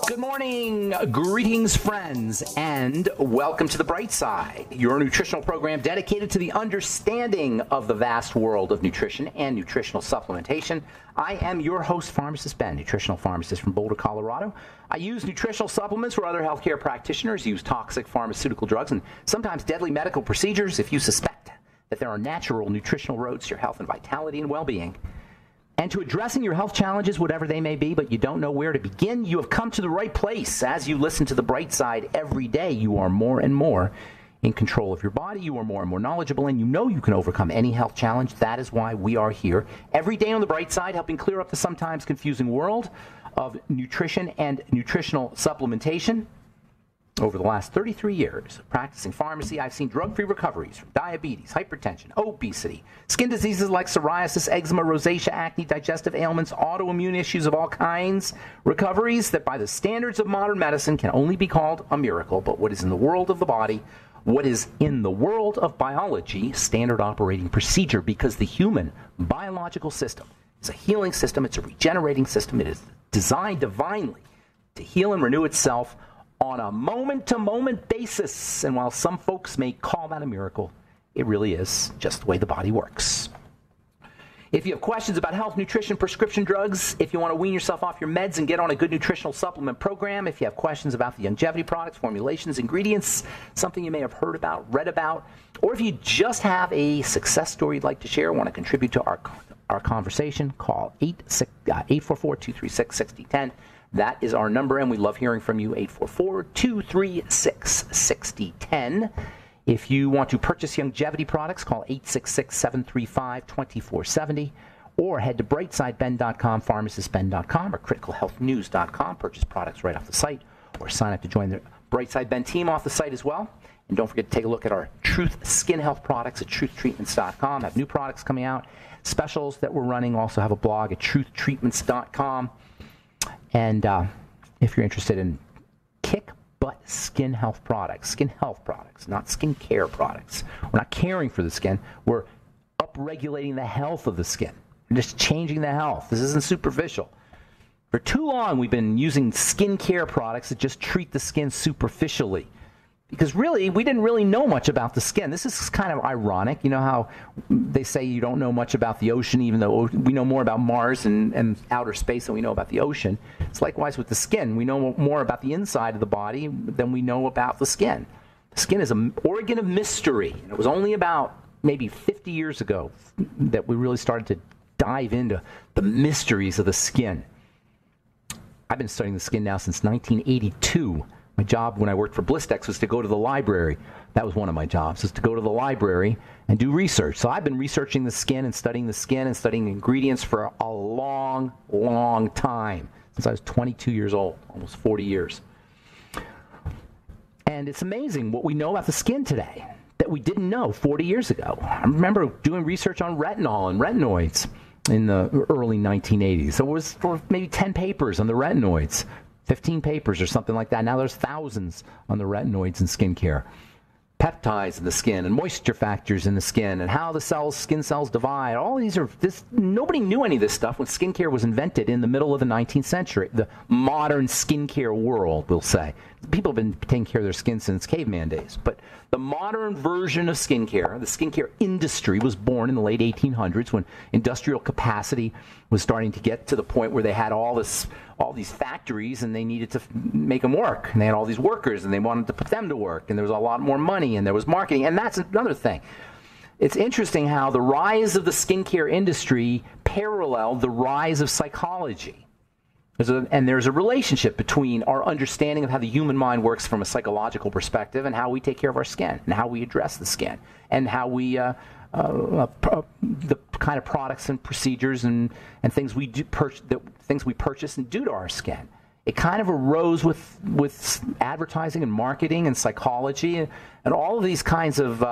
Good morning, greetings, friends, and welcome to The Bright Side, your nutritional program dedicated to the understanding of the vast world of nutrition and nutritional supplementation. I am your host, Pharmacist Ben, nutritional pharmacist from Boulder, Colorado. I use nutritional supplements where other healthcare practitioners use toxic pharmaceutical drugs and sometimes deadly medical procedures. If you suspect that there are natural nutritional roads to your health and vitality and well-being, and to addressing your health challenges, whatever they may be, but you don't know where to begin, you have come to the right place. As you listen to The Bright Side every day, you are more and more in control of your body. You are more and more knowledgeable, and you know you can overcome any health challenge. That is why we are here every day on The Bright Side, helping clear up the sometimes confusing world of nutrition and nutritional supplementation. Over the last 33 years of practicing pharmacy, I've seen drug-free recoveries from diabetes, hypertension, obesity, skin diseases like psoriasis, eczema, rosacea, acne, digestive ailments, autoimmune issues of all kinds, recoveries that by the standards of modern medicine can only be called a miracle. But what is in the world of the body, what is in the world of biology, standard operating procedure, because the human biological system is a healing system, it's a regenerating system, it is designed divinely to heal and renew itself on a moment-to-moment basis. And while some folks may call that a miracle, it really is just the way the body works. If you have questions about health, nutrition, prescription drugs, if you want to wean yourself off your meds and get on a good nutritional supplement program, if you have questions about the longevity products, formulations, ingredients, something you may have heard about, read about, or if you just have a success story you'd like to share, want to contribute to our conversation, call 844-236-6010. That is our number, and we love hearing from you, 844-236-6010. If you want to purchase longevity products, call 866-735-2470, or head to brightsideben.com, pharmacistben.com, or criticalhealthnews.com. Purchase products right off the site, or sign up to join the Brightside Ben team off the site as well. And don't forget to take a look at our Truth Skin Health products at truthtreatments.com. Have new products coming out, specials that we're running. Also have a blog at truthtreatments.com. And if you're interested in kick-butt skin health products, not skin care products. We're not caring for the skin. We're upregulating the health of the skin. We're just changing the health. This isn't superficial. For too long, we've been using skin care products that just treat the skin superficially. Because really, we didn't really know much about the skin. This is kind of ironic. You know how they say you don't know much about the ocean, even though we know more about Mars and outer space than we know about the ocean. It's likewise with the skin. We know more about the inside of the body than we know about the skin. The skin is an organ of mystery. And it was only about maybe 50 years ago that we really started to dive into the mysteries of the skin. I've been studying the skin now since 1982. My job when I worked for Blistex was to go to the library. That was one of my jobs, was to go to the library and do research. So I've been researching the skin and studying ingredients for a long, long time, since I was 22 years old, almost 40 years. And it's amazing what we know about the skin today that we didn't know 40 years ago. I remember doing research on retinol and retinoids in the early 1980s. So it was for maybe 10 papers on the retinoids. 15 papers or something like that. Now there's thousands on the retinoids in skincare. Peptides in the skin and moisture factors in the skin and how the skin cells divide. All these are, nobody knew any of this stuff when skincare was invented in the middle of the 19th century. The modern skincare world, we'll say. People have been taking care of their skin since caveman days. But the modern version of skincare, the skincare industry, was born in the late 1800s when industrial capacity was starting to get to the point where they had all these factories and they needed to make them work. And they had all these workers and they wanted to put them to work. And there was a lot more money and there was marketing. And that's another thing. It's interesting how the rise of the skincare industry paralleled the rise of psychology. There's a relationship between our understanding of how the human mind works from a psychological perspective and how we take care of our skin and how we address the skin and how we the kind of products and procedures and things we do things we purchase and do to our skin. It kind of arose with advertising and marketing and psychology and all of these kinds of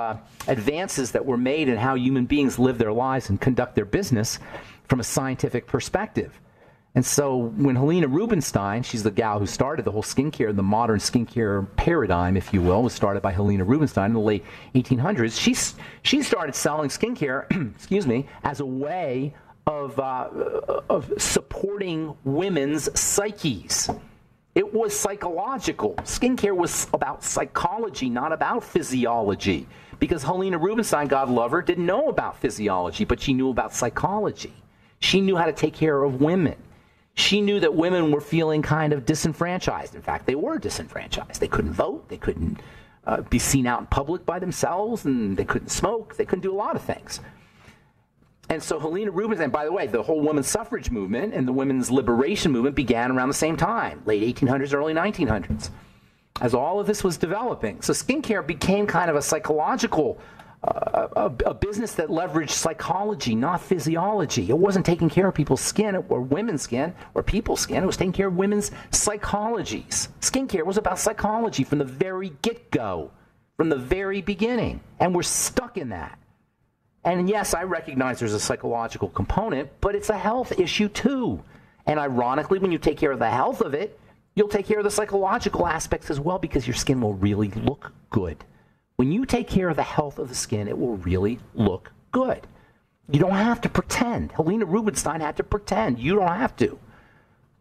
advances that were made in how human beings live their lives and conduct their business from a scientific perspective. And so when Helena Rubinstein, she's the gal who started the whole skincare, the modern skincare paradigm, if you will, was started by Helena Rubinstein in the late 1800s. She started selling skincare, excuse me, as a way of supporting women's psyches. It was psychological. Skincare was about psychology, not about physiology. Because Helena Rubinstein, God love her, didn't know about physiology, but she knew about psychology. She knew how to take care of women. She knew that women were feeling kind of disenfranchised. In fact, they were disenfranchised. They couldn't vote. They couldn't be seen out in public by themselves, and they couldn't smoke. They couldn't do a lot of things. And so Helena Rubinstein, by the way, the whole women's suffrage movement and the women's liberation movement began around the same time, late 1800s, early 1900s, as all of this was developing. So skincare became kind of a psychological, a business that leveraged psychology, not physiology. It wasn't taking care of people's skin or women's skin or people's skin. It was taking care of women's psychologies. Skincare was about psychology from the very get-go, from the very beginning. And we're stuck in that. And yes, I recognize there's a psychological component, but it's a health issue too. And ironically, when you take care of the health of it, you'll take care of the psychological aspects as well, because your skin will really look good. When you take care of the health of the skin, it will really look good. You don't have to pretend. Helena Rubinstein had to pretend. You don't have to.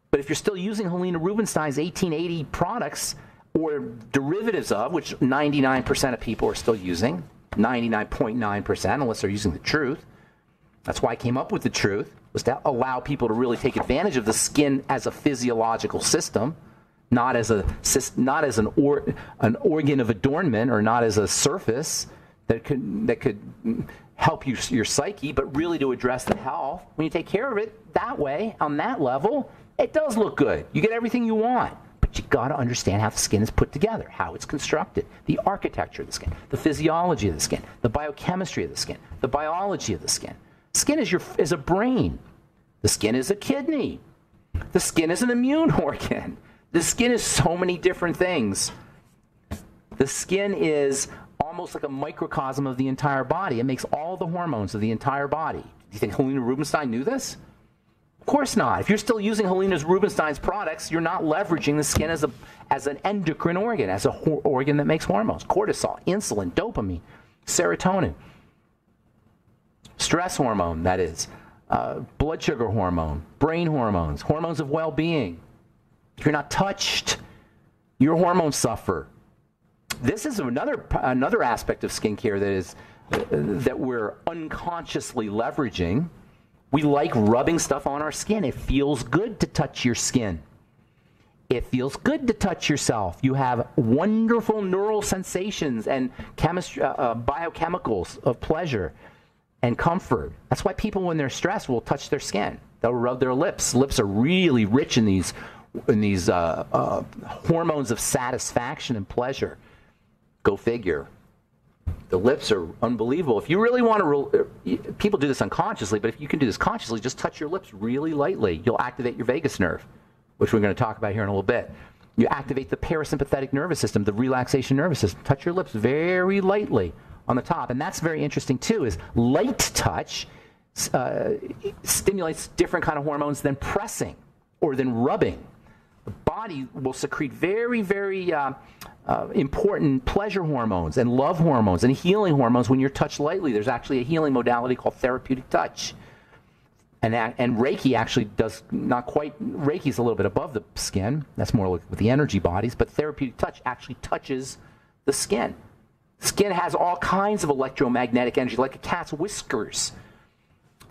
But if you're still using Helena Rubinstein's 1880 products or derivatives of, which 99% of people are still using, 99.9%, unless they're using the truth. That's why I came up with the truth, was to allow people to really take advantage of the skin as a physiological system, not as an organ of adornment, or not as a surface that could help your psyche, but really to address the health. When you take care of it that way, on that level, it does look good. You get everything you want. But you got to understand how the skin is put together, how it's constructed, the architecture of the skin, the physiology of the skin, the biochemistry of the skin, the biology of the skin. Skin is a brain. The skin is a kidney. The skin is an immune organ. The skin is so many different things. The skin is almost like a microcosm of the entire body. It makes all the hormones of the entire body. Do you think Helena Rubinstein knew this? Of course not. If you're still using Helena Rubinstein's products, you're not leveraging the skin as an endocrine organ, as an organ that makes hormones. Cortisol, insulin, dopamine, serotonin, stress hormone, that is, blood sugar hormone, brain hormones, hormones of well-being. If you're not touched, your hormones suffer. This is another aspect of skincare that we're unconsciously leveraging. We like rubbing stuff on our skin. It feels good to touch your skin. It feels good to touch yourself. You have wonderful neural sensations and biochemicals of pleasure and comfort. That's why people, when they're stressed, will touch their skin. They'll rub their lips. Lips are really rich in these hormones of satisfaction and pleasure. Go figure. The lips are unbelievable. If you really want to, people do this unconsciously, but if you can do this consciously, just touch your lips really lightly. You'll activate your vagus nerve, which we're going to talk about here in a little bit. You activate the parasympathetic nervous system, the relaxation nervous system. Touch your lips very lightly on the top. And that's very interesting, too, is light touch stimulates different kind of hormones than pressing or than rubbing. The body will secrete very, very important pleasure hormones and love hormones and healing hormones when you're touched lightly. There's actually a healing modality called therapeutic touch. And Reiki actually does not quite, Reiki's a little bit above the skin. That's more like with the energy bodies, but therapeutic touch actually touches the skin. Skin has all kinds of electromagnetic energy, like a cat's whiskers.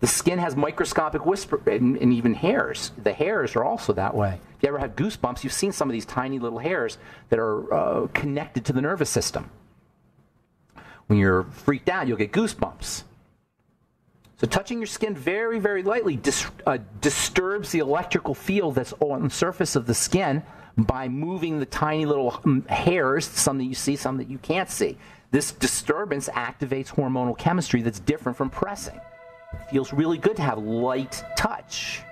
The skin has microscopic whisper and even hairs. The hairs are also that way. If you ever have goosebumps, you've seen some of these tiny little hairs that are connected to the nervous system. When you're freaked out, you'll get goosebumps. So touching your skin very, very lightly disturbs the electrical field that's on the surface of the skin by moving the tiny little hairs, some that you see, some that you can't see. This disturbance activates hormonal chemistry that's different from pressing. It feels really good to have light touch.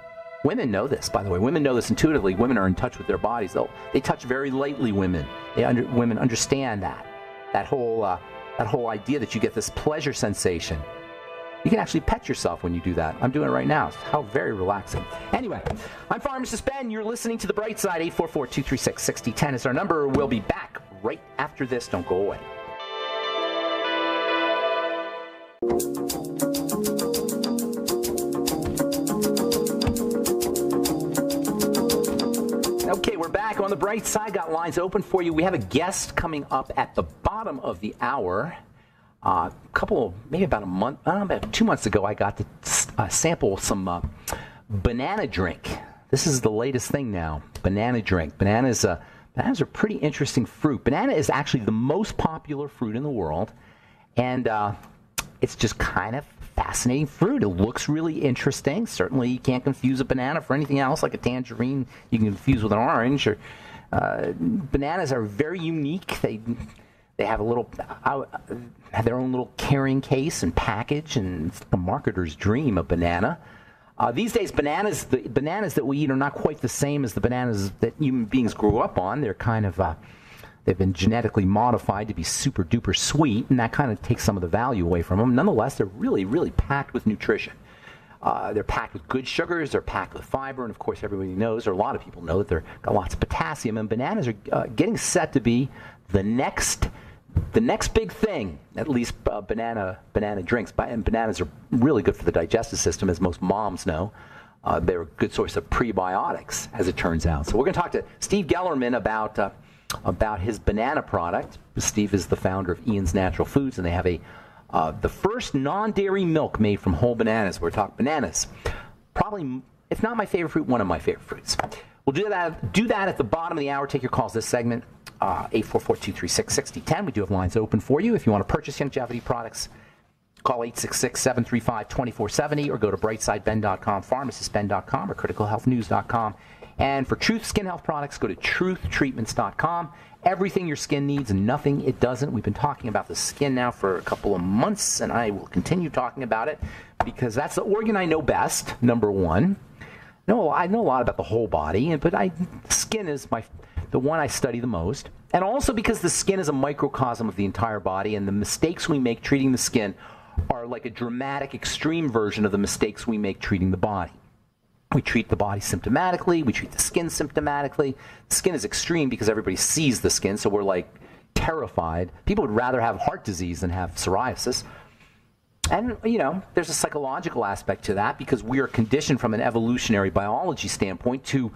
Women know this, by the way. Women know this intuitively. Women are in touch with their bodies. They touch very lightly. Women understand that whole idea that you get this pleasure sensation. You can actually pet yourself when you do that. I'm doing it right now. It's how very relaxing. Anyway, I'm Pharmacist Ben. You're listening to The Bright Side. 844-236-6010 is our number. We'll be back right after this. Don't go away. Now, Okay, we're back on the bright side. Got lines open for you. We have a guest coming up at the bottom of the hour. Maybe about a month, about 2 months ago, I got to sample some banana drink. This is the latest thing now, banana drink. Bananas are pretty interesting fruit. Banana is actually the most popular fruit in the world, and it's just kind of fascinating fruit. It looks really interesting. Certainly, you can't confuse a banana for anything else, like a tangerine you can confuse with an orange. Or bananas are very unique. They have have their own little carrying case and package, and it's like a marketer's dream, a banana. These days, the bananas that we eat are not quite the same as the bananas that human beings grew up on. They're kind of they've been genetically modified to be super duper sweet, and that kind of takes some of the value away from them. Nonetheless, they're really, really packed with nutrition. They're packed with good sugars, they're packed with fiber, and of course everybody knows, or a lot of people know, that they've got lots of potassium, and bananas are getting set to be the next big thing, at least banana drinks. And bananas are really good for the digestive system, as most moms know. They're a good source of prebiotics, as it turns out. So we're going to talk to Steve Gellerman about his banana product. Steve is the founder of Ian's Natural Foods, and they have the first non-dairy milk made from whole bananas. We're talking bananas. Probably, if not my favorite fruit, one of my favorite fruits. We'll do that at the bottom of the hour. Take your calls this segment, 844-236-6010. We do have lines open for you. If you want to purchase longevity products, call 866-735-2470 or go to brightsideben.com, pharmacistben.com, or criticalhealthnews.com. And for Truth Skin Health products, go to truthtreatments.com. Everything your skin needs and nothing it doesn't. We've been talking about the skin now for a couple of months, and I will continue talking about it because that's the organ I know best, number one. No, I know a lot about the whole body, but skin is the one I study the most. And also because the skin is a microcosm of the entire body, and the mistakes we make treating the skin are like a dramatic, extreme version of the mistakes we make treating the body. We treat the body symptomatically. We treat the skin symptomatically. The skin is extreme because everybody sees the skin, so we're like terrified. People would rather have heart disease than have psoriasis. And, there's a psychological aspect to that because we are conditioned from an evolutionary biology standpoint to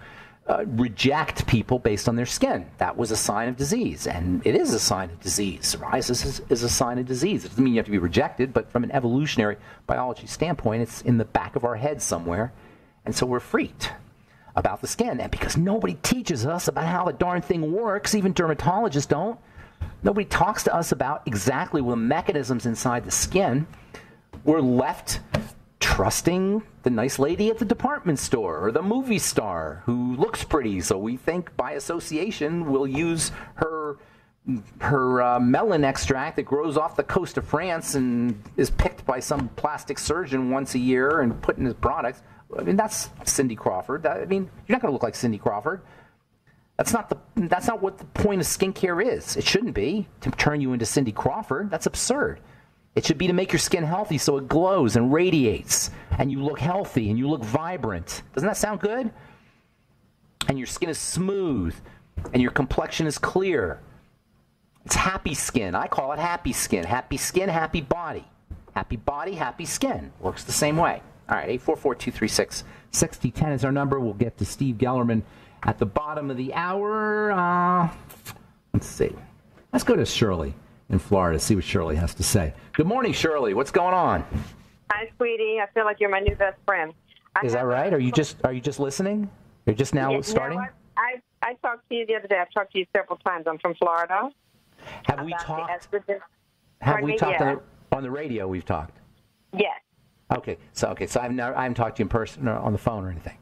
reject people based on their skin. That was a sign of disease, and it is a sign of disease. Psoriasis is a sign of disease. It doesn't mean you have to be rejected, but from an evolutionary biology standpoint, it's in the back of our head somewhere. And so we're freaked about the skin. And because nobody teaches us about how the darn thing works, even dermatologists don't, nobody talks to us about exactly the mechanisms inside the skin, we're left trusting the nice lady at the department store or the movie star who looks pretty. So we think by association we'll use her melon extract that grows off the coast of France and is picked by some plastic surgeon once a year and put in his products. I mean, that's Cindy Crawford. You're not going to look like Cindy Crawford. That's not what the point of skincare is. It shouldn't be to turn you into Cindy Crawford. That's absurd. It should be to make your skin healthy so it glows and radiates and you look healthy and you look vibrant. Doesn't that sound good? And your skin is smooth and your complexion is clear. It's happy skin. I call it happy skin. Happy skin, happy body. Happy body, happy skin. Works the same way. All right, 844-236-6010 is our number. We'll get to Steve Gellerman at the bottom of the hour. Let's see. Let's go to Shirley in Florida, see what Shirley has to say. Good morning, Shirley. What's going on? Hi, sweetie. I feel like you're my new best friend. Is that right? Are you just listening? You're just now starting? No, I talked to you the other day. I've talked to you several times. I'm from Florida. Have we talked? Have we talked on the radio? We've talked. Yes. Okay, so I haven't talked to you in person or on the phone or anything.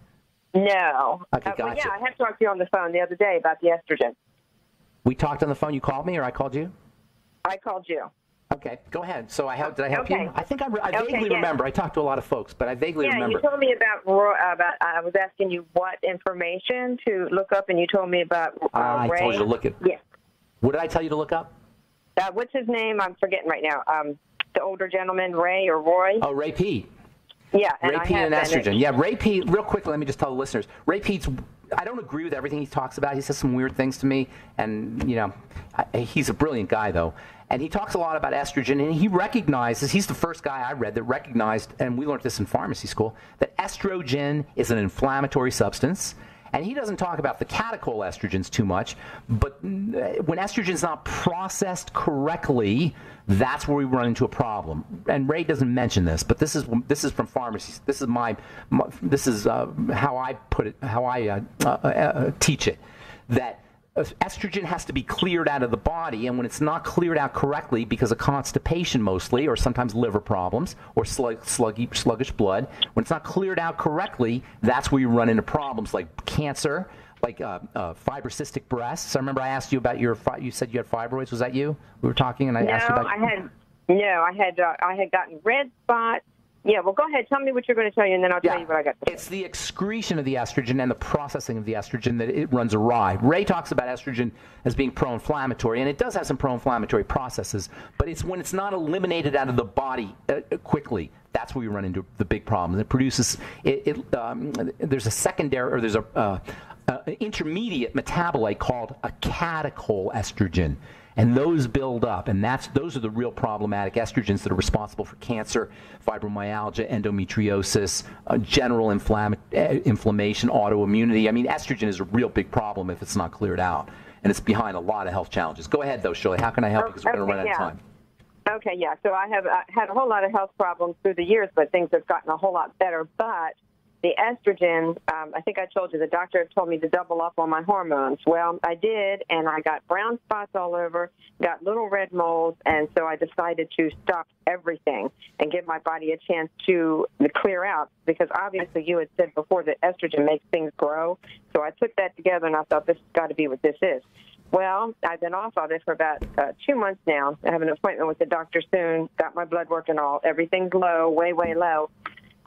No. Okay, gotcha. Well, yeah, I have talked to you on the phone the other day about the estrogen. We talked on the phone. You called me, or I called you? I called you. Okay, go ahead. So did I help you? I think I vaguely yes. remember. I talked to a lot of folks, but I vaguely remember. Yeah, you told me about. I was asking you what information to look up, and you told me about Ray. I told you to look at. Yeah. What did I tell you to look up? What's his name? I'm forgetting right now. The older gentleman, Ray or Roy? Oh, Ray Pete. Yeah. Ray Pete and estrogen. Yeah, Ray Pete, real quickly, let me just tell the listeners. Ray Pete's, I don't agree with everything he talks about. He says some weird things to me, and, he's a brilliant guy, though. And he talks a lot about estrogen, and he recognizes, he's the first guy I read that recognized, and we learned this in pharmacy school, that estrogen is an inflammatory substance, And he doesn't talk about the catechol estrogens too much, but when estrogen is not processed correctly, that's where we run into a problem. And Ray doesn't mention this, but this is from pharmacy. This is how I put it, how I teach it, that estrogen has to be cleared out of the body, and when it's not cleared out correctly because of constipation mostly, or sometimes liver problems, or sluggish blood, when it's not cleared out correctly, that's where you run into problems like cancer, like fibrocystic breasts. I remember I asked you about you said you had fibroids. Was that you? We were talking, and I asked you about. I had gotten red spots. Yeah, well, go ahead. Tell me what you're going to tell you, and then I'll tell you what I got to say. It's the excretion of the estrogen and the processing of the estrogen that it runs awry. Ray talks about estrogen as being pro-inflammatory, and it does have some pro-inflammatory processes, but it's when it's not eliminated out of the body quickly, that's where we run into the big problem. It produces, there's a secondary, or there's a intermediate metabolite called a catechol estrogen. And those build up, and those are the real problematic estrogens that are responsible for cancer, fibromyalgia, endometriosis, general inflammation, autoimmunity. I mean, estrogen is a real big problem if it's not cleared out, and it's behind a lot of health challenges. Go ahead, though, Shirley. How can I help you? Because we're going to run out of time. Okay, yeah. So I have had a whole lot of health problems through the years, but things have gotten a whole lot better. But the estrogen, I think I told you, the doctor told me to double up on my hormones. Well, I did, and I got brown spots all over, got little red moles, and so I decided to stop everything and give my body a chance to clear out, because obviously you had said before that estrogen makes things grow. So I put that together, and I thought this has got to be what this is. Well, I've been off of it for about 2 months now. I have an appointment with the doctor soon, got my blood work and all. Everything's low, way, way low.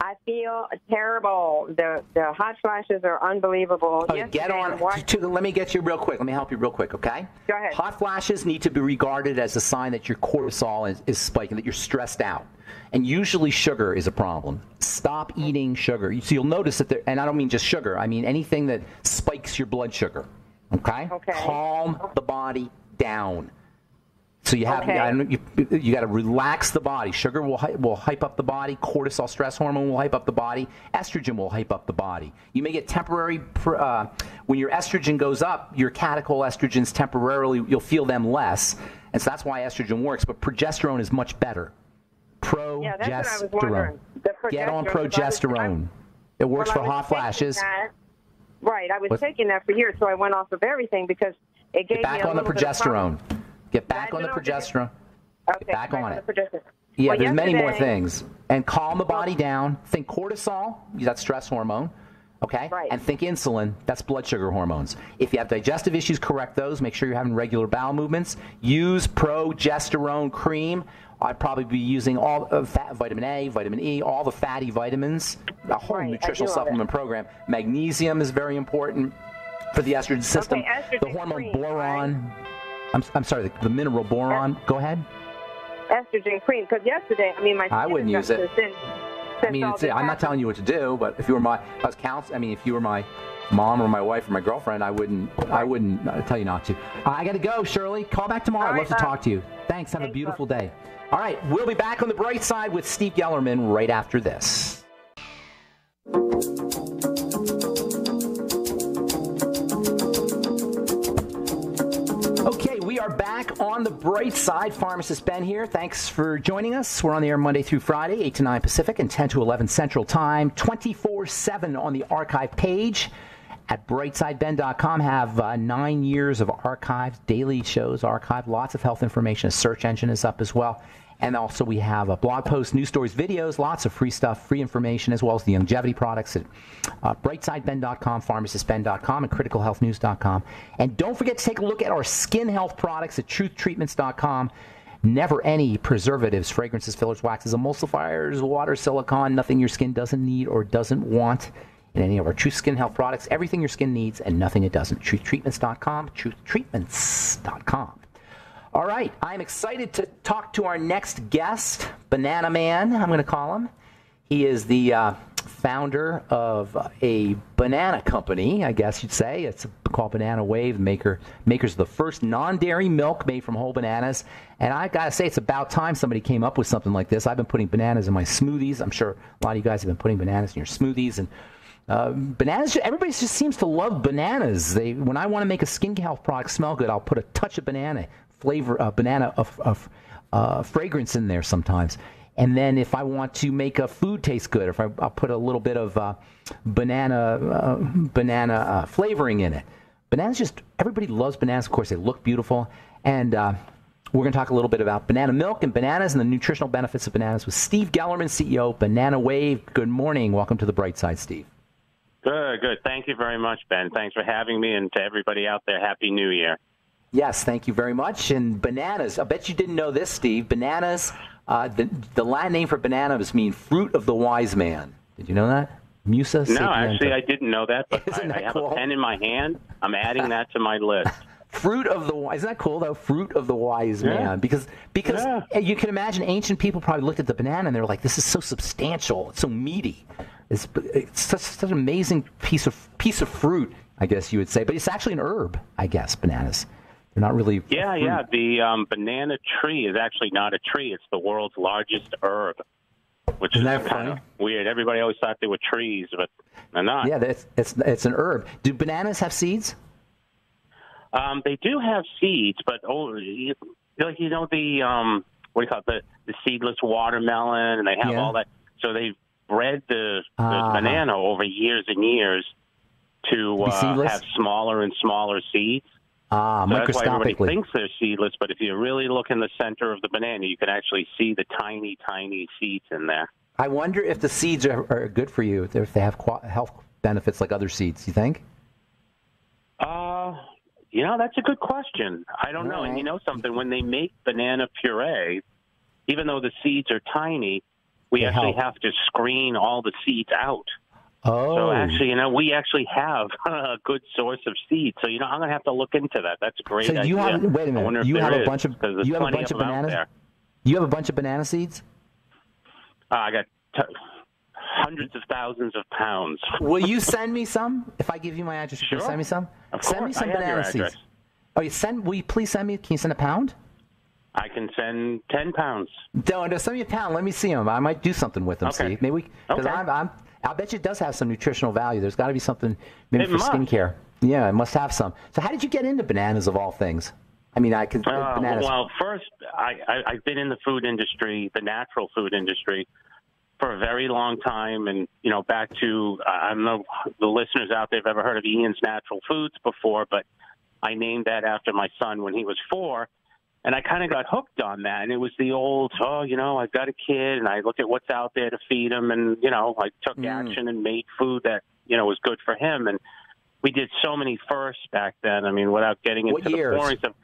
I feel terrible. The hot flashes are unbelievable. Okay, get on. Let me get you real quick. Let me help you real quick, okay? Go ahead. Hot flashes need to be regarded as a sign that your cortisol is spiking, that you're stressed out. And usually sugar is a problem. Stop eating sugar. So you'll notice that and I don't mean just sugar. I mean anything that spikes your blood sugar, okay? Calm the body down. So you have you got to relax the body. Sugar will hype up the body. Cortisol, stress hormone, will hype up the body. Estrogen will hype up the body. You may get temporary when your estrogen goes up. Your catechol estrogens temporarily, you'll feel them less, and so that's why estrogen works. But progesterone is much better. Progesterone. Yeah, that's what I was wondering. Get on progesterone. It works for hot flashes. Right, I was taking that for years, so I went off of everything because it gave me a little bit of progesterone. Get back on the progesterone. Okay, Get back on it. Yeah, there's many more things. And calm the body down. Think cortisol, that's stress hormone, okay? Right. And think insulin, that's blood sugar hormones. If you have digestive issues, correct those. Make sure you're having regular bowel movements. Use progesterone cream. I'd probably be using all vitamin A, vitamin E, all the fatty vitamins, a whole nutritional supplement program. Magnesium is very important for the estrogen system. The hormone boron. Right? I'm sorry, the mineral boron. Go ahead. Estrogen cream, because yesterday, I wouldn't use it. I'm not telling you what to do, but if you were if you were my mom or my wife or my girlfriend, I wouldn't tell you not to. I got to go, Shirley. Call back tomorrow. I'd love to talk to you. Thanks. Have a beautiful day. All right, we'll be back on the bright side with Steve Gellerman right after this. Okay, we are back on the bright side. Pharmacist Ben here. Thanks for joining us. We're on the air Monday through Friday, 8 to 9 Pacific and 10 to 11 Central Time, 24/7 on the archive page at brightsideben.com. Have 9 years of archives, daily shows archived, lots of health information. A search engine is up as well. And also we have a blog post, news stories, videos, lots of free stuff, free information, as well as the longevity products at brightsideben.com, pharmacistben.com, and criticalhealthnews.com. And don't forget to take a look at our skin health products at truthtreatments.com. Never any preservatives, fragrances, fillers, waxes, emulsifiers, water, silicone, nothing your skin doesn't need or doesn't want in any of our Truth Skin Health products. Everything your skin needs and nothing it doesn't. Truthtreatments.com, truthtreatments.com. All right, I'm excited to talk to our next guest, Banana Man, I'm going to call him. He is the founder of a banana company, I guess you'd say. It's called Banana Wave, makers of the first non-dairy milk made from whole bananas. And I got to say, it's about time somebody came up with something like this. I've been putting bananas in my smoothies. I'm sure a lot of you guys have been putting bananas in your smoothies. And Bananas, everybody just seems to love bananas. When I want to make a skin health product smell good, I'll put a touch of banana flavor, fragrance in there sometimes. And then if I want to make a food taste good, I'll put a little bit of banana flavoring in it. Bananas everybody loves bananas. Of course, they look beautiful. And we're going to talk a little bit about banana milk and bananas and the nutritional benefits of bananas with Steve Gellerman, CEO, Banana Wave. Good morning. Welcome to the Bright Side, Steve. Good. Thank you very much, Ben. Thanks for having me, and to everybody out there, Happy New Year. Yes, thank you very much. And bananas, I bet you didn't know this, Steve. Bananas, the Latin name for bananas means fruit of the wise man. Did you know that? Musa sapienta. No, actually, I didn't know that, but I have cool? a pen in my hand. I'm adding that to my list. Fruit of the wise. Isn't that cool, though? Fruit of the wise man. Because you can imagine ancient people probably looked at the banana and they were like, this is so substantial. It's so meaty. It's such an amazing piece of fruit, I guess you would say. But it's actually an herb, I guess, bananas. They're not really fruit. Yeah. The banana tree is actually not a tree. It's the world's largest herb, which is kind of weird. Everybody always thought they were trees, but they're not. Yeah, it's an herb. Do bananas have seeds? They do have seeds, but what do you call it, the seedless watermelon, and they have all that. So they've bred the banana over years and years to have smaller and smaller seeds. So that's why everybody thinks they're seedless, but if you really look in the center of the banana, you can actually see the tiny, tiny seeds in there. I wonder if the seeds are good for you, if they have health benefits like other seeds, you think? That's a good question. I don't know. And you know something? When they make banana puree, even though the seeds are tiny, we actually have to screen all the seeds out. Oh. So actually, we actually have a good source of seeds. So, I'm going to have to look into that. That's a great idea. Wait a minute. You have a bunch of bananas? You have a bunch of banana seeds? I got hundreds of thousands of pounds. Will you send me some? If I give you my address, you can send me some? Of send course. me some I have banana your seeds. address. Will you please send me? Can you send a pound? I can send 10 pounds. Don't send me a pound. Let me see them. I might do something with them. Okay. See, maybe because I bet you it does have some nutritional value. There's got to be something maybe for skincare. Yeah, it must have some. So how did you get into bananas of all things? I mean, bananas. Well, first, I've been in the food industry, the natural food industry, for a very long time. And, back to, I don't know the listeners out there have ever heard of Ian's Natural Foods before, but I named that after my son when he was 4. And I kind of got hooked on that. And it was the old, I've got a kid and I look at what's out there to feed him. And, I took action and made food that, was good for him. And we did so many firsts back then. I mean, without getting into the boring stuff,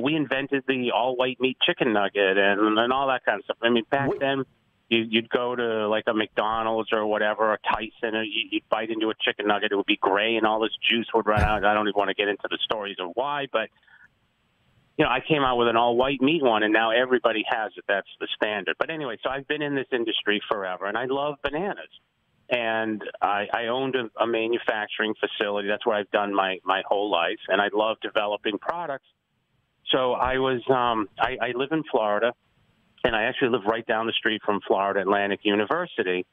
we invented the all-white meat chicken nugget and all that kind of stuff. I mean, back then, you'd go to like a McDonald's or whatever, or Tyson, or you'd bite into a chicken nugget. It would be gray and all this juice would run out. I don't even want to get into the stories of why, but I came out with an all-white meat one, and now everybody has it. That's the standard. But anyway, so I've been in this industry forever, and I love bananas. And I owned a manufacturing facility. That's where I've done my whole life, and I love developing products. So I was I live in Florida, and I actually live right down the street from Florida Atlantic University,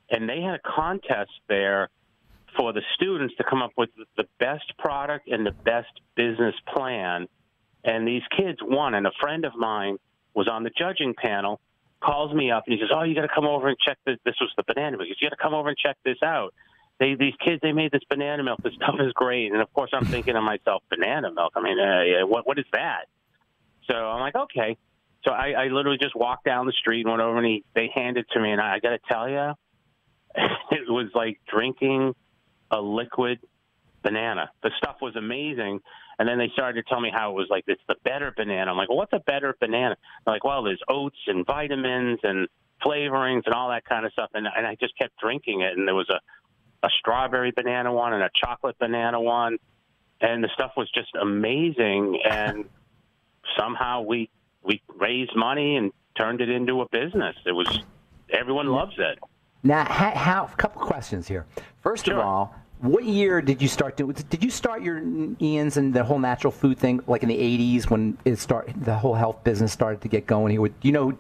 and they had a contest there for the students to come up with the best product and the best business plan. And these kids won, and a friend of mine was on the judging panel, calls me up, and he says, you got to come over and check this. This was the banana milk. You got to come over and check this out. These kids, they made this banana milk. This stuff is great. And, of course, I'm thinking to myself, banana milk? I mean, what is that? So I'm like, okay. So I literally just walked down the street and went over, and they handed it to me. And I got to tell you, it was like drinking a liquid banana. The stuff was amazing. And then they started to tell me how it was like, it's the better banana. I'm like, well, what's a better banana? They're like, well, there's oats and vitamins and flavorings and all that kind of stuff. And I just kept drinking it. And there was a strawberry banana one and a chocolate banana one. And the stuff was just amazing. And somehow we raised money and turned it into a business. Everyone loves it. Now, a couple questions here. First of all, what year did you start doing? Did you start your Ian's and the whole natural food thing like in the 80s when the whole health business started to get going here? Do you know who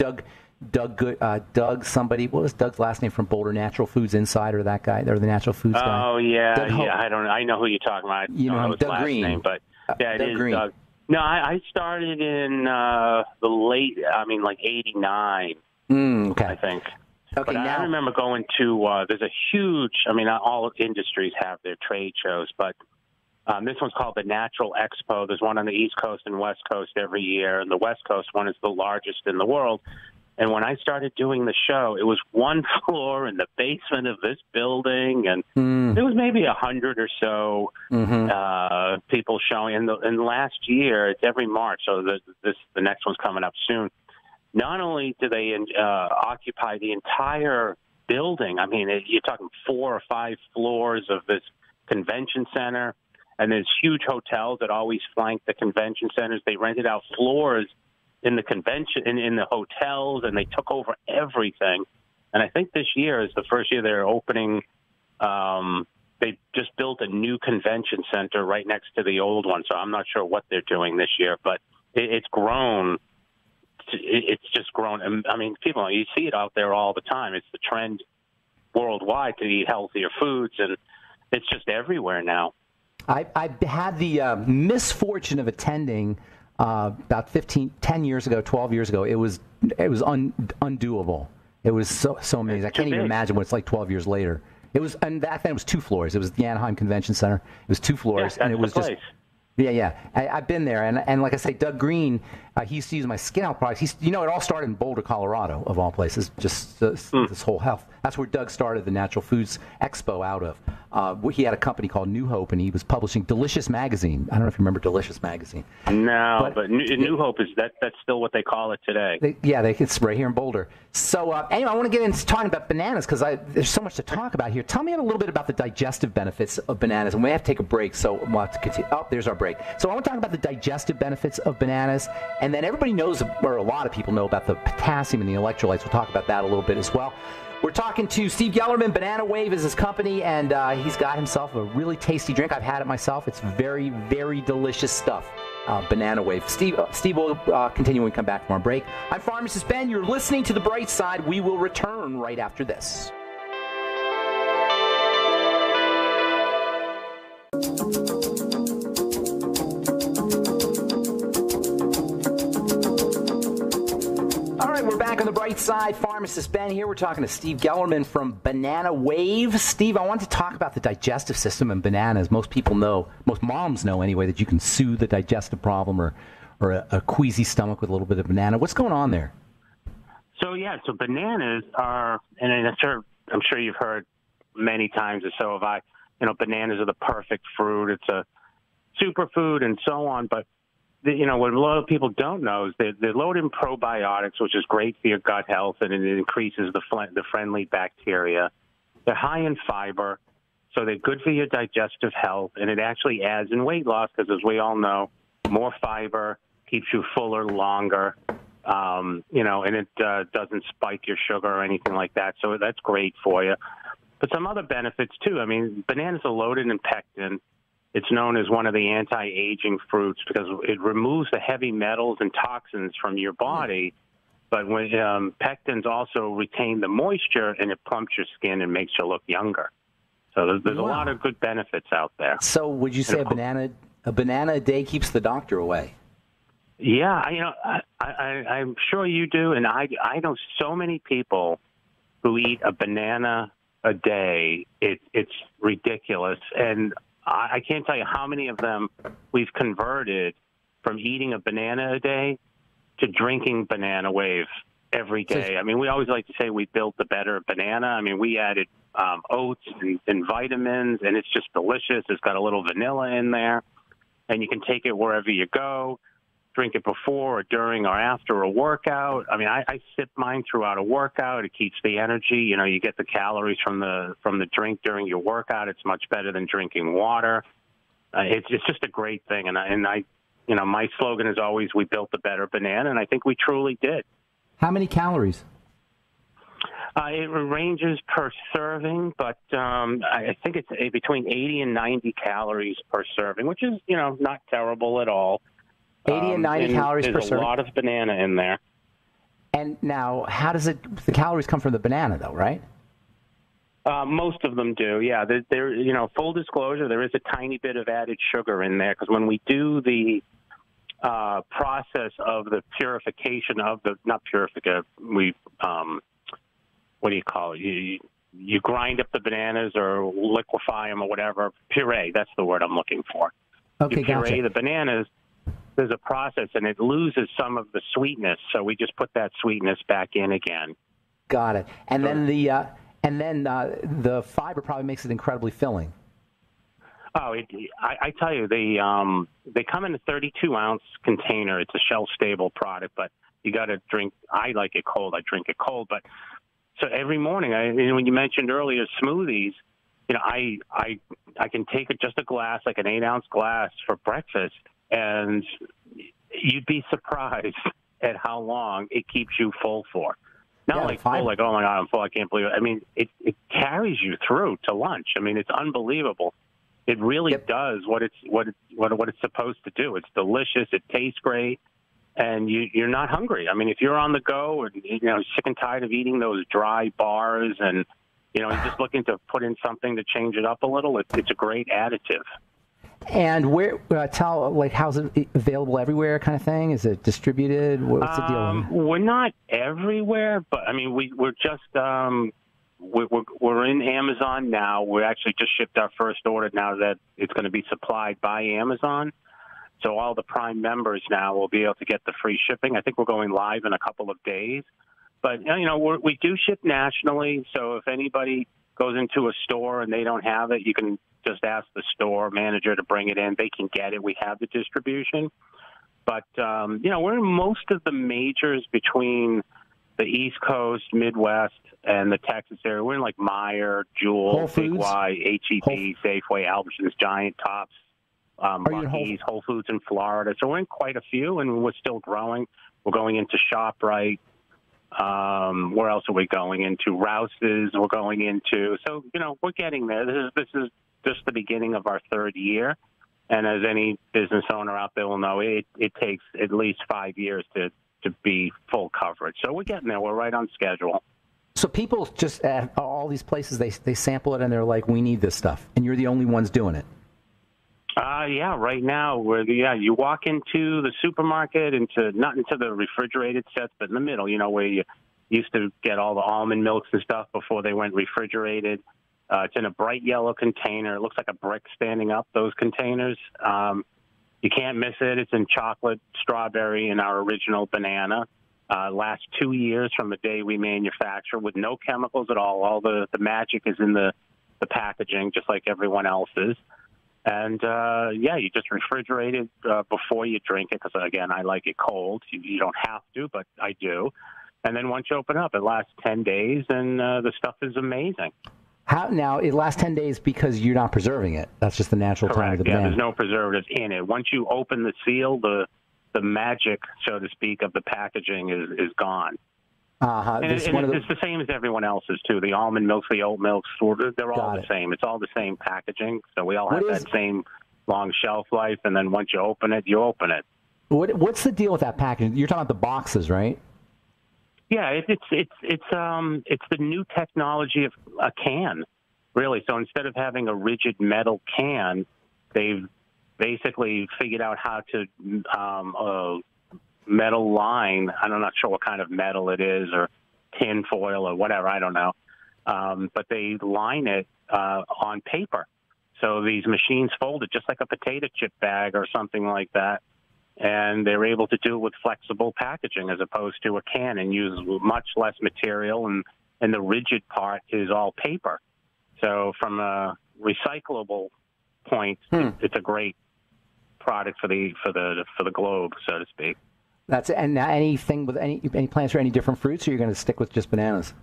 Doug somebody. What was Doug's last name from Boulder Natural Foods Insider? That guy, or the Natural Foods guy. Oh yeah. I don't know. I know who you're talking about. You know his Doug last Green. name, but yeah, Doug Green. Doug. No, I started in the late. Like '89. Okay. I think. Okay. But now I remember going to. There's a huge. All industries have their trade shows, but. This one's called the Natural Expo. There's one on the East Coast and West Coast every year, and the West Coast one is the largest in the world. And when I started doing the show, it was one floor in the basement of this building, and there was maybe 100 or so people showing. And last year, it's every March, so the next one's coming up soon. Not only do they occupy the entire building, you're talking 4 or 5 floors of this convention center. And there's huge hotels that always flank the convention centers. They rented out floors in the convention in the hotels, and they took over everything. And I think this year is the first year they're opening. They just built a new convention center right next to the old one, so I'm not sure what they're doing this year. But it's grown. It's just grown. People, you see it out there all the time. It's the trend worldwide to eat healthier foods, and it's just everywhere now. I had the misfortune of attending about 10 years ago, 12 years ago. It was undoable. It was so amazing. I can't even imagine what it's like 12 years later. It was, and back then it was 2 floors. It was the Anaheim Convention Center. It was 2 floors, and it was just. Yeah. I've been there, and like I say, Doug Green, he used to use my skin health products. It all started in Boulder, Colorado, of all places. Just this whole health. That's where Doug started the Natural Foods Expo out of. He had a company called New Hope, and he was publishing Delicious Magazine. I don't know if you remember Delicious Magazine. No, but New Hope that's still what they call it today. It's right here in Boulder. So anyway, I want to get into talking about bananas because there's so much to talk about here. Tell me a little bit about the digestive benefits of bananas, and we have to take a break, so we'll have to continue. Oh, there's our break. So I want to talk about the digestive benefits of bananas, and then everybody knows, or a lot of people know, about the potassium and the electrolytes. We'll talk about that a little bit as well. We're talking to Steve Gellerman. Banana Wave is his company, and he's got himself a really tasty drink. I've had it myself. It's very, very delicious stuff. Banana Wave. Steve will continue when we come back from our break. I'm Pharmacist Ben. You're listening to The Bright Side. We will return right after this. All right, we're back on The Bright Side. Pharmacist Ben here. We're talking to Steve Gellerman from Banana Wave. Steve, I want to talk about the digestive system and bananas. Most people know, most moms know anyway, that you can soothe the digestive problem or a queasy stomach with a little bit of banana. What's going on there? So bananas are, and I'm sure you've heard many times, or so have I, bananas are the perfect fruit. It's a superfood and so on, but what a lot of people don't know is they're loaded in probiotics, which is great for your gut health, and it increases the friendly bacteria. They're high in fiber, so they're good for your digestive health, and it actually adds in weight loss because, as we all know, more fiber keeps you fuller longer, and it doesn't spike your sugar or anything like that, so that's great for you. But some other benefits, too. Bananas are loaded in pectin. It's known as one of the anti-aging fruits because it removes the heavy metals and toxins from your body. But when pectins also retain the moisture, and it plumps your skin and makes you look younger. So there's a lot of good benefits out there. So would you say a banana a day keeps the doctor away? Yeah, I'm sure you do, and I know so many people who eat a banana a day. It's ridiculous, and I can't tell you how many of them we've converted from eating a banana a day to drinking Banana Wave every day. We always like to say we built the better banana. We added oats and vitamins, and it's just delicious. It's got a little vanilla in there, and you can take it wherever you go. Drink it before or during or after a workout. I sip mine throughout a workout. It keeps the energy. You get the calories from the drink during your workout. It's much better than drinking water. It's just a great thing. And I my slogan is always, we built the better banana, and I think we truly did. How many calories? It ranges per serving, but I think it's between 80 and 90 calories per serving, which is, not terrible at all. 80 and 90 calories per serving. There's a lot of banana in there. And now, how does it? The calories come from the banana, though, right? Most of them do, yeah. Full disclosure, there is a tiny bit of added sugar in there because when we do the process of the purification of the, not purification, what do you call it? You grind up the bananas or liquefy them or whatever. Puree, that's the word I'm looking for. Okay, you puree gotcha. the bananas. There's a process, and it loses some of the sweetness, so we just put that sweetness back in again. Got it. And then the fiber probably makes it incredibly filling. Oh, I tell you, they come in a 32-ounce container. It's a shelf-stable product, but you got to drink. I like it cold. I drink it cold. But so every morning, when you mentioned earlier smoothies, I can take just a glass, like an 8-ounce glass for breakfast, and you'd be surprised at how long it keeps you full for. Not like full, like, oh my God, I'm full, I can't believe it. I mean, it carries you through to lunch. I mean, it's unbelievable. It really does what it's supposed to do. It's delicious. It tastes great, and you're not hungry. I mean, if you're on the go and sick and tired of eating those dry bars, and you're just looking to put in something to change it up a little, it's a great additive. And where how's it available everywhere, kind of thing? Is it distributed? What's the deal? We're not everywhere, but I mean, we're just. We're in Amazon now. We actually just shipped our first order now that it's going to be supplied by Amazon. So all the Prime members now will be able to get the free shipping. I think we're going live in a couple of days. But, we do ship nationally. So if anybody goes into a store and they don't have it, you can just ask the store manager to bring it in. They can get it. We have the distribution. But, we're in most of the majors between the East Coast, Midwest, and the Texas area. We're in like Meijer, Jewel, Big Y, H-E-B, Safeway, Albertsons, Giant, Tops, Lucky's, Whole Foods in Florida. So we're in quite a few, and we're still growing. We're going into ShopRite. Where else are we going into? Rouse's. We're going into. So we're getting there. This is just the beginning of our third year, and as any business owner out there will know, it takes at least 5 years to be full coverage. So we're getting there. We're right on schedule. So people just at all these places, they sample it and they're like, we need this stuff. And you're the only ones doing it. Yeah, right now, you walk into the supermarket, not into the refrigerated sets, but in the middle, where you used to get all the almond milks and stuff before they went refrigerated. It's in a bright yellow container. It looks like a brick standing up, those containers. You can't miss it. It's in chocolate, strawberry, and our original banana. Last 2 years from the day we manufacture with no chemicals at all. All the magic is in the packaging, just like everyone else's. And, you just refrigerate it before you drink it because, again, I like it cold. You don't have to, but I do. And then once you open up, it lasts 10 days, and the stuff is amazing. How now? It lasts 10 days because you're not preserving it. That's just the natural time of the banana. There's no preservatives in it. Once you open the seal, the magic, so to speak, of the packaging is gone. And it's the same as everyone else's, too. The almond milks, the oat milks, they're all the same. It's all the same packaging. So we all have that same long shelf life, and then once you open it, you open it. What's the deal with that packaging? You're talking about the boxes, right? Yeah, it's the new technology of a can, really. So instead of having a rigid metal can, they've basically figured out how to metal line. I'm not sure what kind of metal it is, or tin foil or whatever. I don't know, but they line it on paper. So these machines fold it just like a potato chip bag or something like that. And they're able to do it with flexible packaging as opposed to a can, and use much less material, and the rigid part is all paper. So from a recyclable point, it's a great product for the globe, so to speak. That's it. And now anything with any plans for any different fruits, or you're going to stick with just bananas?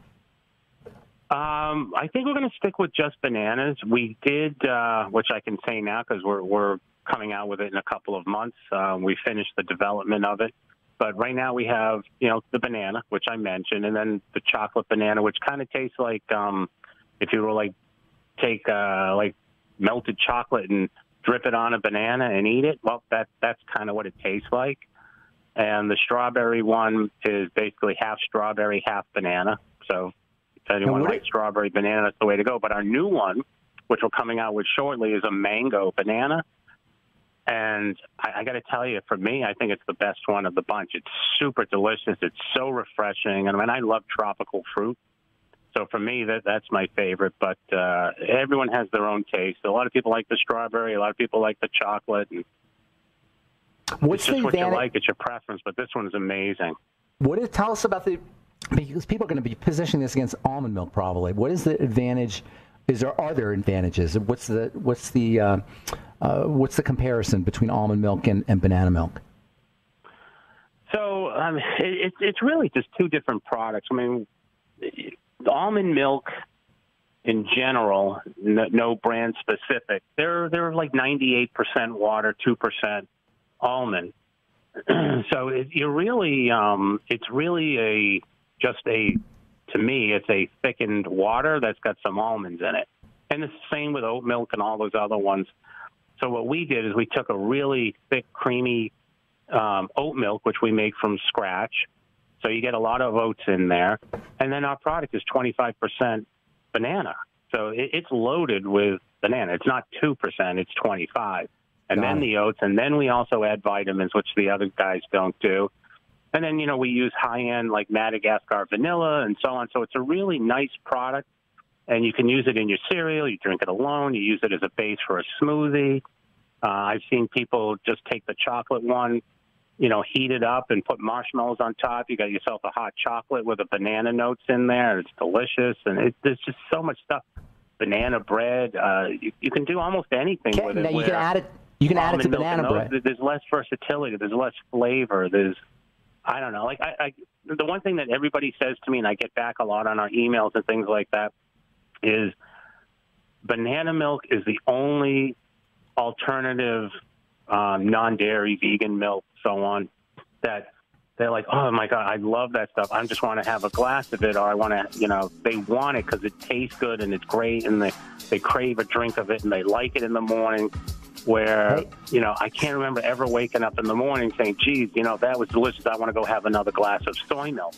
I think we're going to stick with just bananas. We did, which I can say now because we're coming out with it in a couple of months. We finished the development of it. But right now we have, the banana, which I mentioned, and then the chocolate banana, which kind of tastes like if you were take melted chocolate and drip it on a banana and eat it. Well, that's kind of what it tastes like. And the strawberry one is basically half strawberry, half banana. So if anyone likes strawberry banana, that's the way to go. But our new one, which we're coming out with shortly, is a mango banana. And I got to tell you, for me, I think it's the best one of the bunch. It's super delicious. It's so refreshing. And I love tropical fruit. So for me, that's my favorite. But everyone has their own taste. A lot of people like the strawberry. A lot of people like the chocolate. And what's it's just the what you advantage? like. It's your preference. But this one is amazing. Tell us about because people are going to be positioning this against almond milk probably. What is the advantage? Are there advantages? What's the comparison between almond milk and banana milk? So it's really just two different products. The almond milk in general, no brand specific, they're like 98% water, 2% almond. So to me, it's a thickened water that's got some almonds in it. And it's the same with oat milk and all those other ones. So what we did is we took a really thick, creamy oat milk, which we make from scratch. So you get a lot of oats in there. And then our product is 25% banana. So it's loaded with banana. It's not 2%, it's 25%. And then the oats. And then we also add vitamins, which the other guys don't do. And then, we use high-end like Madagascar vanilla and so on. So it's a really nice product. And you can use it in your cereal. You drink it alone. You use it as a base for a smoothie. I've seen people just take the chocolate one, heat it up and put marshmallows on top. You got yourself a hot chocolate with the banana notes in there. It's delicious. And there's just so much stuff. Banana bread. You can do almost anything with it. Now you can add it. You can add it to banana bread. There's less versatility. There's less flavor. I don't know. The one thing that everybody says to me, and I get back a lot on our emails and things like that, is banana milk is the only alternative non-dairy vegan milk, so on, that they're like, oh my God, I love that stuff. I just want to have a glass of it, or I want to, they want it because it tastes good and it's great, and they crave a drink of it and they like it in the morning. Where, I can't remember ever waking up in the morning saying, geez, that was delicious. I want to go have another glass of soy milk.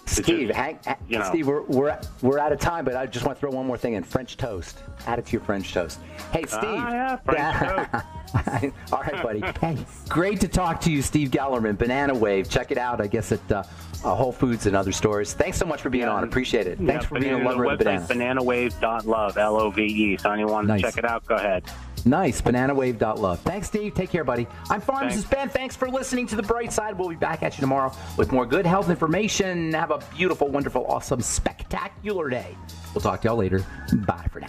Steve, Steve, we're out of time, but I just want to throw one more thing in. French toast. Add it to your French toast. Hey, Steve. Yeah, French toast. All right, buddy. Hey, great to talk to you, Steve Gellerman, Banana Wave. Check it out, I guess, at Whole Foods and other stores. Thanks so much for being on. Appreciate it. Thanks for being a lover of banana. Bananawave.love, Love. So anyone check it out, go ahead. Nice. Bananawave.love. Thanks, Steve. Take care, buddy. I'm Pharmacist Ben. Thanks for listening to The Bright Side. We'll be back at you tomorrow with more good health information. Have a beautiful, wonderful, awesome, spectacular day. We'll talk to y'all later. Bye for now.